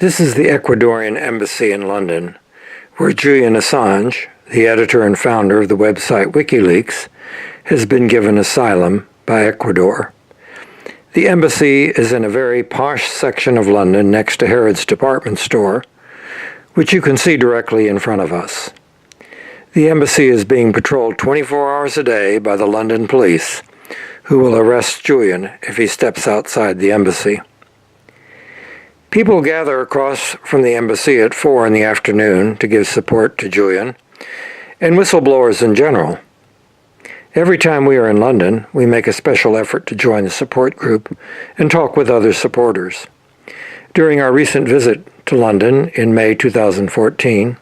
This is the Ecuadorian Embassy in London, where Julian Assange, the editor and founder of the website WikiLeaks, has been given asylum by Ecuador. The embassy is in a very posh section of London next to Harrods department store, which you can see directly in front of us. The embassy is being patrolled 24 hours a day by the London police, who will arrest Julian if he steps outside the embassy. People gather across from the embassy at 4 in the afternoon to give support to Julian, and whistleblowers in general. Every time we are in London, we make a special effort to join the support group and talk with other supporters. During our recent visit to London in May 2014,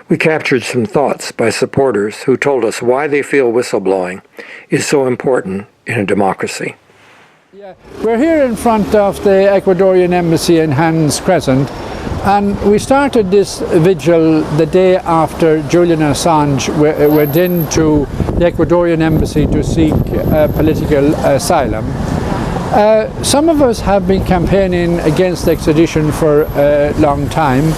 we captured some thoughts by supporters who told us why they feel whistleblowing is so important in a democracy. Yeah, we're here in front of the Ecuadorian Embassy in Hans Crescent, and we started this vigil the day after Julian Assange went into the Ecuadorian Embassy to seek political asylum. Some of us have been campaigning against extradition for a long time.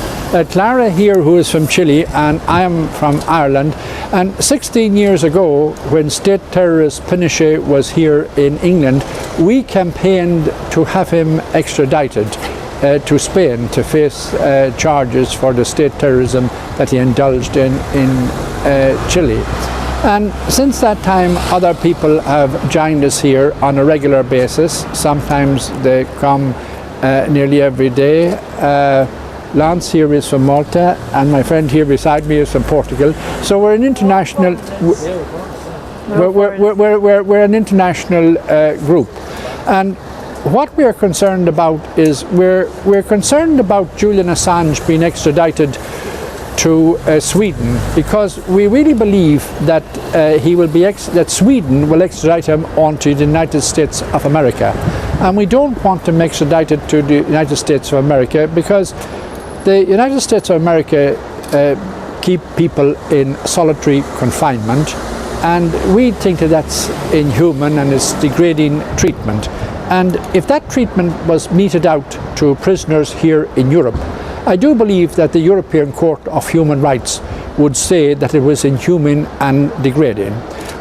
Clara here, who is from Chile, and I am from Ireland. And 16 years ago, when state terrorist Pinochet was here in England, we campaigned to have him extradited to Spain to face charges for the state terrorism that he indulged in Chile. And since that time, other people have joined us here on a regular basis. Sometimes they come nearly every day. Lance here is from Malta, and my friend here beside me is from Portugal. So we're an international. We're an international group, and what we are concerned about is we're concerned about Julian Assange being extradited to Sweden, because we really believe that that Sweden will extradite him onto the United States of America, and we don't want him extradited to the United States of America because the United States of America keep people in solitary confinement, and we think that that's inhuman and it's degrading treatment. And if that treatment was meted out to prisoners here in Europe, I do believe that the European Court of Human Rights would say that it was inhuman and degrading.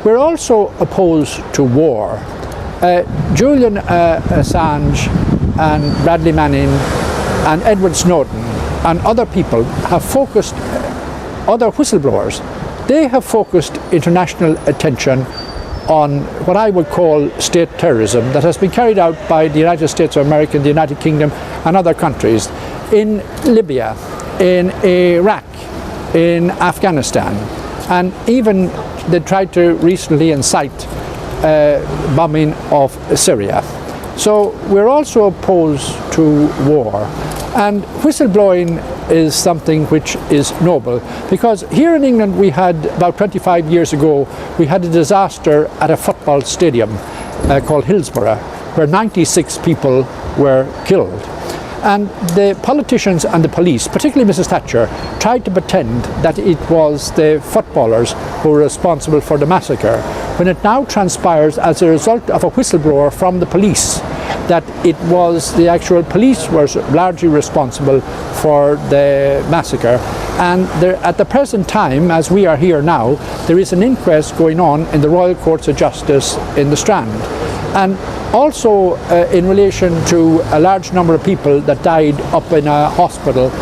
We're also opposed to war. Julian Assange and Bradley Manning and Edward Snowden and other people have focused, other whistleblowers, they have focused international attention on what I would call state terrorism that has been carried out by the United States of America, the United Kingdom and other countries in Libya, in Iraq, in Afghanistan, and even they tried to recently incite bombing of Syria. So we're also opposed to war. And whistleblowing is something which is noble, because here in England we had, about 25 years ago, we had a disaster at a football stadium called Hillsborough, where 96 people were killed. And the politicians and the police, particularly Mrs. Thatcher, tried to pretend that it was the footballers who were responsible for the massacre, when it now transpires as a result of a whistleblower from the police that it was the actual police were largely responsible for the massacre. And at the present time, as we are here now, there is an inquest going on in the Royal Courts of Justice in the Strand. And also in relation to a large number of people that died up in a hospital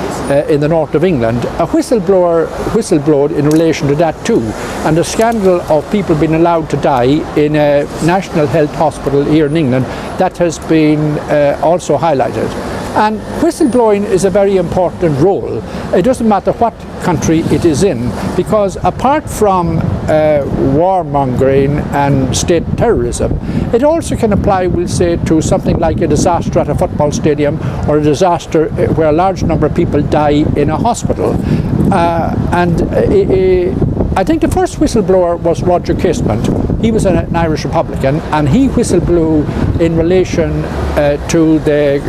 in the north of England, a whistleblower whistleblowed in relation to that too, and the scandal of people being allowed to die in a national health hospital here in England, that has been also highlighted. And whistleblowing is a very important role. It doesn't matter what country it is in, because apart from warmongering and state terrorism, it also can apply, we'll say, to something like a disaster at a football stadium or a disaster where a large number of people die in a hospital. I think the first whistleblower was Roger Casement. He was an Irish Republican, and he whistleblew in relation to the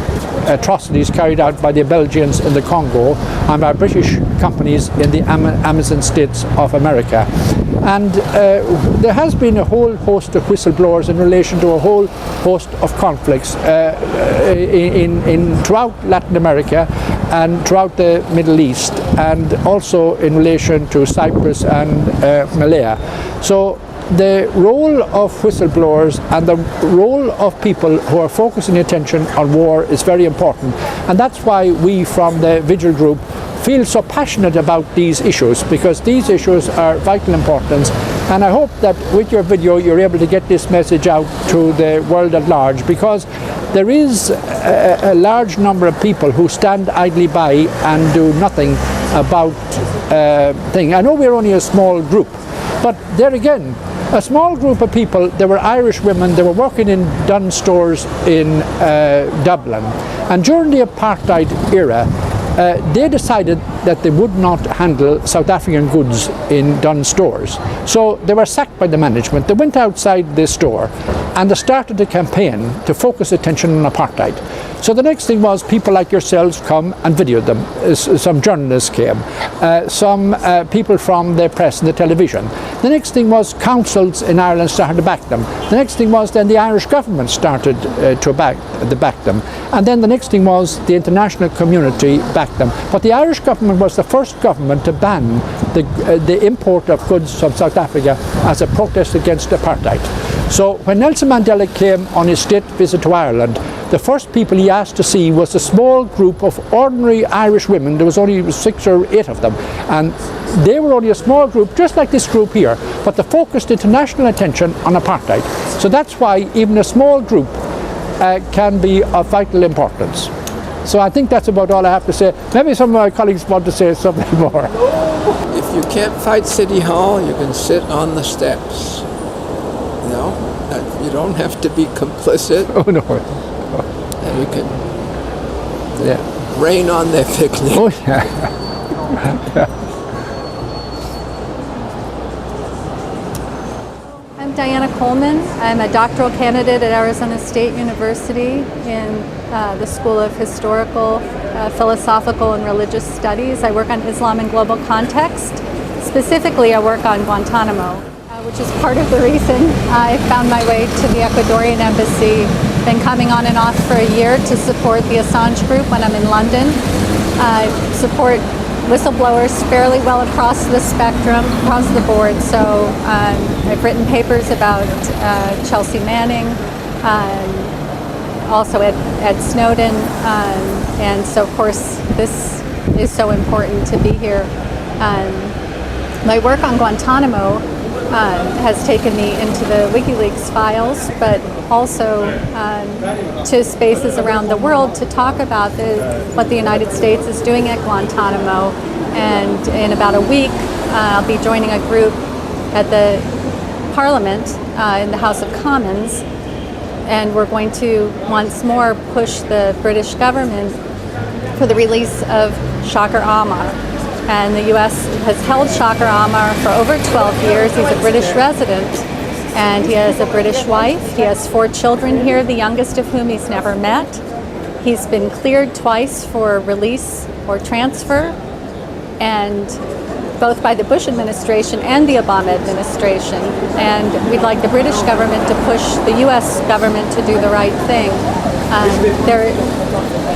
atrocities carried out by the Belgians in the Congo and by British companies in the Amazon states of America. And there has been a whole host of whistleblowers in relation to a whole host of conflicts throughout Latin America and throughout the Middle East, and also in relation to Cyprus and Malaya. So the role of whistleblowers and the role of people who are focusing attention on war is very important, and that's why we from the Vigil Group feel so passionate about these issues, because these issues are vital importance. And I hope that with your video you're able to get this message out to the world at large, because there is a large number of people who stand idly by and do nothing about things. I know we're only a small group, but there again, a small group of people. There were Irish women, they were working in Dunnes Stores in Dublin, and during the apartheid era they decided that they would not handle South African goods in Dunnes Stores. So they were sacked by the management. They went outside the store and they started a campaign to focus attention on apartheid. So the next thing was people like yourselves come and videoed them. Some journalists came, some people from the press and the television. The next thing was councils in Ireland started to back them. The next thing was then the Irish government started to back them. And then the next thing was the international community backed them. But the Irish government was the first government to ban the import of goods from South Africa as a protest against apartheid. So when Nelson Mandela came on his state visit to Ireland, the first people he asked to see was a small group of ordinary Irish women. There was only 6 or 8 of them, and they were only a small group, just like this group here, but they focused international attention on apartheid. So that's why even a small group can be of vital importance. So I think that's about all I have to say. Maybe some of my colleagues want to say something more. If you can't fight City Hall, you can sit on the steps. You know, you don't have to be complicit. Oh no. And you can rain on their picnic. Oh yeah. I'm Diana Coleman. I'm a doctoral candidate at Arizona State University in the School of Historical, Philosophical, and Religious Studies. I work on Islam in global context. Specifically, I work on Guantanamo, which is part of the reason I found my way to the Ecuadorian Embassy. Been coming on and off for a year to support the Assange group when I'm in London. I support whistleblowers fairly well across the spectrum, across the board. So I've written papers about Chelsea Manning, also at Snowden, and so of course this is so important to be here. My work on Guantanamo has taken me into the WikiLeaks files, but also to spaces around the world to talk about what the United States is doing at Guantanamo. And in about a week, I'll be joining a group at the Parliament in the House of Commons, and we're going to once more push the British government for the release of Shakir Ahmar. And the U.S. has held Shakir Ahmar for over 12 years. He's a British resident, and he has a British wife. He has 4 children here, the youngest of whom he's never met. He's been cleared twice for release or transfer, and both by the Bush administration and the Obama administration. And we'd like the British government to push the U.S. government to do the right thing. There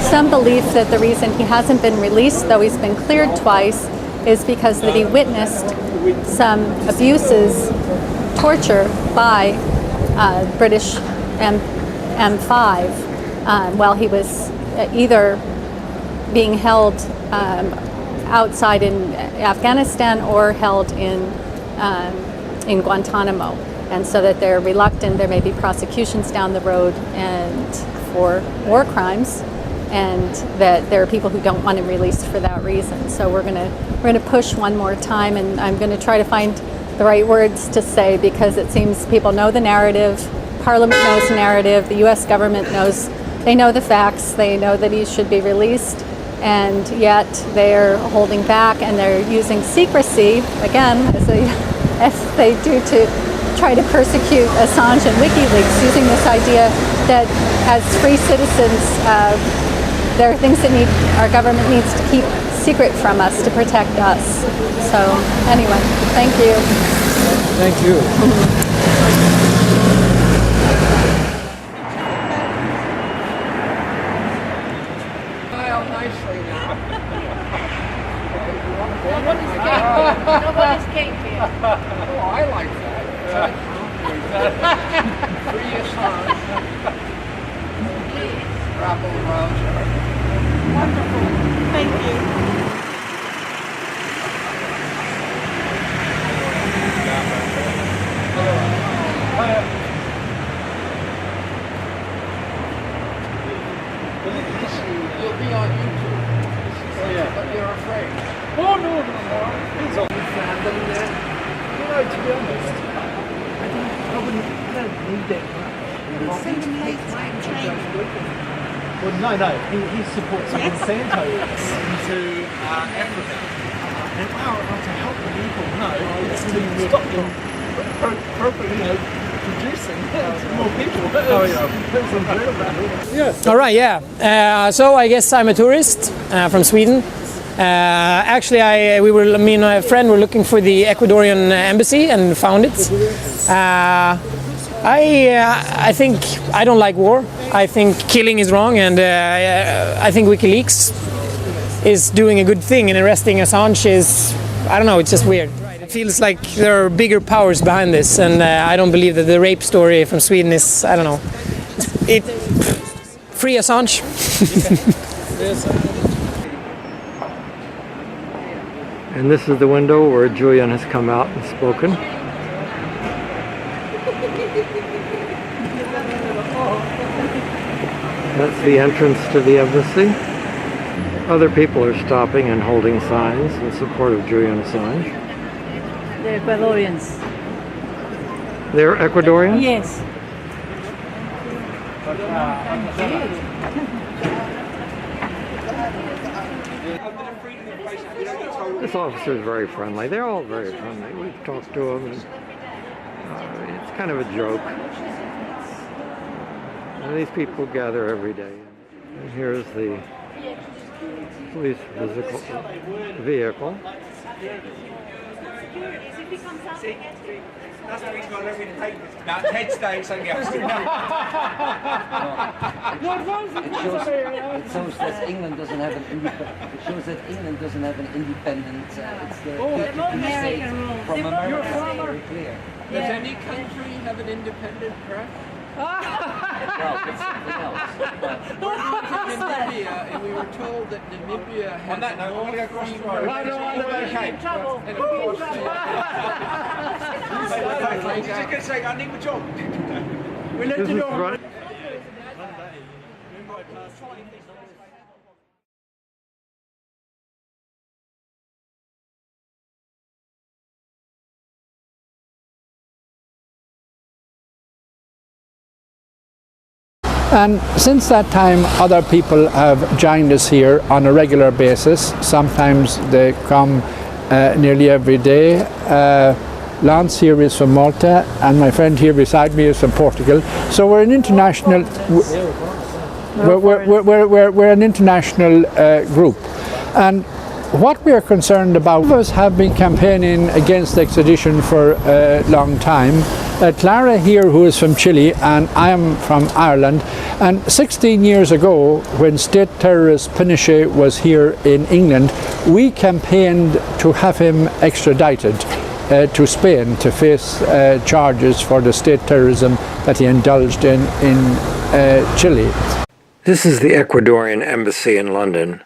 some belief that the reason he hasn't been released, though he's been cleared twice, is because that he witnessed some abuses, torture by British M5 while he was either being held outside in Afghanistan or held in Guantanamo. And so that they're reluctant, there may be prosecutions down the road and for war crimes, and that there are people who don't want him released for that reason. So we're gonna push one more time, and I'm gonna try to find the right words to say, because it seems people know the narrative, Parliament knows the narrative, the US government knows, they know the facts, they know that he should be released, and yet they're holding back and they're using secrecy, again, as they do to try to persecute Assange and WikiLeaks, using this idea that as free citizens, there are things that our government needs to keep secret from us to protect us. So anyway, thank you. Thank you. Smile nicely now. Nobody's cake here. Oh, I like that. Free Assange. Please. Rabble rouser. Wonderful. Thank you. You'll be on YouTube. But you're afraid. Oh, no. It's all. You found them there? You know, to be honest, I don't need that much. Well, no. He supports Monsanto into Africa. And to help the people, no, it's to stop them producing more people. That's incredible. Yes. All right, yeah. So I guess I'm a tourist from Sweden. Actually, me and my friend were looking for the Ecuadorian Embassy and found it. I think I don't like war. I think killing is wrong, and I think WikiLeaks is doing a good thing, and arresting Assange is, I don't know, it's just weird. It feels like there are bigger powers behind this, and I don't believe that the rape story from Sweden is, I don't know. Free Assange. And this is the window where Julian has come out and spoken. That's the entrance to the embassy. Other people are stopping and holding signs in support of Julian Assange. The Ecuadorians. They're Ecuadorian? Yes. This officer is very friendly. They're all very friendly. We've talked to them, and it's kind of a joke. And these people gather every day. And here's the police vehicle. That's the reason why I don't read the papers. Now, head states and It shows that England doesn't have an independent. It shows that England doesn't have an independent. It's the American rule. from America. Very clear. Does any country have an independent press? Well, it's something else. But We're going to Namibia, and we were told that Namibia has On that note, I want to go across the road. Okay. And of course, She's going to say, I need my job. This is right. And since that time, other people have joined us here on a regular basis. Sometimes they come nearly every day. Lance here is from Malta, and my friend here beside me is from Portugal. So we're an international. We're an international group, and what we are concerned about, us have been campaigning against extradition for a long time. Clara here, who is from Chile, and I am from Ireland. And 16 years ago, when state terrorist Pinochet was here in England, we campaigned to have him extradited to Spain to face charges for the state terrorism that he indulged in Chile. This is the Ecuadorian Embassy in London,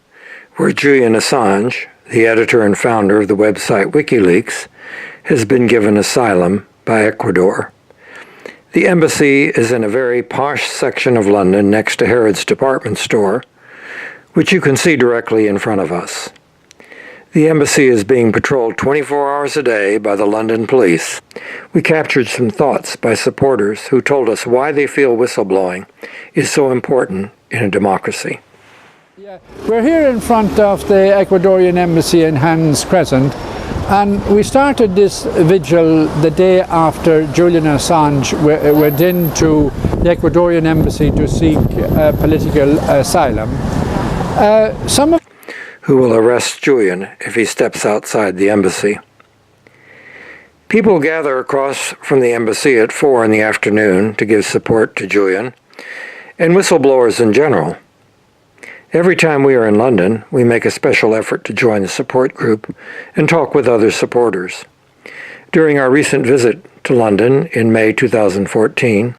where Julian Assange, the editor and founder of the website WikiLeaks, has been given asylum by Ecuador. The embassy is in a very posh section of London next to Harrods department store, which you can see directly in front of us. The embassy is being patrolled 24 hours a day by the London police. We captured some thoughts by supporters who told us why they feel whistleblowing is so important in a democracy. Yeah, we're here in front of the Ecuadorian Embassy in Hans Crescent, and we started this vigil the day after Julian Assange went into the Ecuadorian Embassy to seek political asylum. Who will arrest Julian if he steps outside the embassy. People gather across from the embassy at 4 in the afternoon to give support to Julian, and whistleblowers in general. Every time we are in London, we make a special effort to join the support group and talk with other supporters. During our recent visit to London in May 2014,